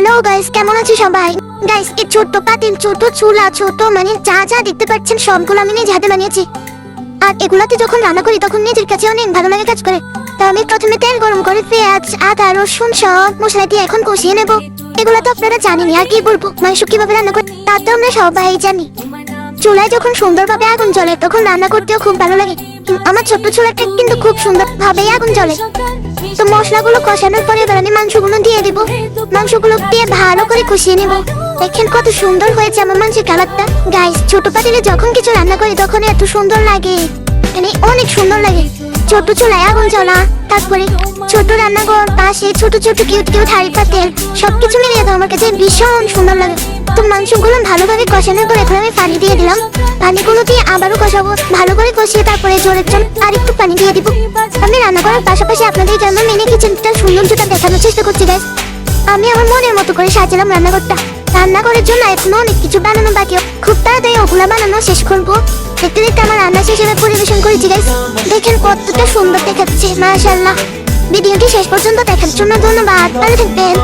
Hello guys, কেমন আছো সবাই? গাইস, এই ছোট্ট পাতিল, ছোট চুলা, ছোট মানে যা যা দেখতে পাচ্ছেন সবগুলো আমি নিজে হাতে বানিয়েছি। আর এগুলাতে যখন রান্না করি তখন নিজের কাছে অনেক ভালো লাগে কাজ করে। তো আমি প্রথমে তেল গরম করে পেঁয়াজ, আদা, রসুন সব মশলা দিয়ে এখন কষিয়ে নেব। এগুলো তো আপনারা জানেনই, আর কি বলবো, মাংস কিভাবে রান্না করে তা তো আমরা সবাই জানি। চুলায় যখন সুন্দরভাবে আগুন জ্বলে তখন রান্না করতেও খুব ভালো লাগে। আমার ছোট্ট চুলাটা কিন্তু খুব সুন্দর ভাবেই আগুন জ্বলে। তো মশলাগুলো কষানোর পরে এবার আমি মাংসগুলো দিয়ে দিব। মাংসগুলো দিয়ে ভালো করে কষিয়ে নেব। দেখেন কত সুন্দর হয়েছে আমার মাংসের কালারটা। গাইস, ছোট পাতিলে যখন কিছু রান্না করি তখন এত সুন্দর লাগে, মানে অনেক সুন্দর লাগে। ছোট চুলায় আগুন জ্বলা, তারপরে ছোট রান্নাঘর, পাশে ছোট ছোট কিউট কিউট হাঁড়ি পাতিল, সবকিছু মিলিয়ে তো আমার কাছে ভীষণ সুন্দর লাগে। তো মাংসগুলো ভালোভাবে কষানোর পর এখন আমি পানি দিয়ে দিলাম। পানিগুলো দিয়ে আবারও কষাবো, ভালো করে কষিয়ে তারপরে জোরের জন্য আরেকটু পানি দিয়ে দিব। আমি রান্না করার পাশাপাশি আপনাদের জন্য মিনি কিচেনটা সৌন্দর্যটা দেখানোর চেষ্টা করছি গাইস। আমি আমার মনের মতো করে সাজালাম রান্নাঘরটা। রান্না করার জন্য এখনো অনেক কিছু বানানো বাকি, খুব তাড়াতাড়ি ওগুলা বানানো শেষ করবো। দেখতে দেখতে আমার রান্না শেষ হিসেবে পরিবেশন করেছি গাইস। দেখেন কতটা সুন্দর দেখাচ্ছে, মাশাআল্লাহ। ভিডিওটি শেষ পর্যন্ত দেখার জন্য ধন্যবাদ, ভালো থাকবেন।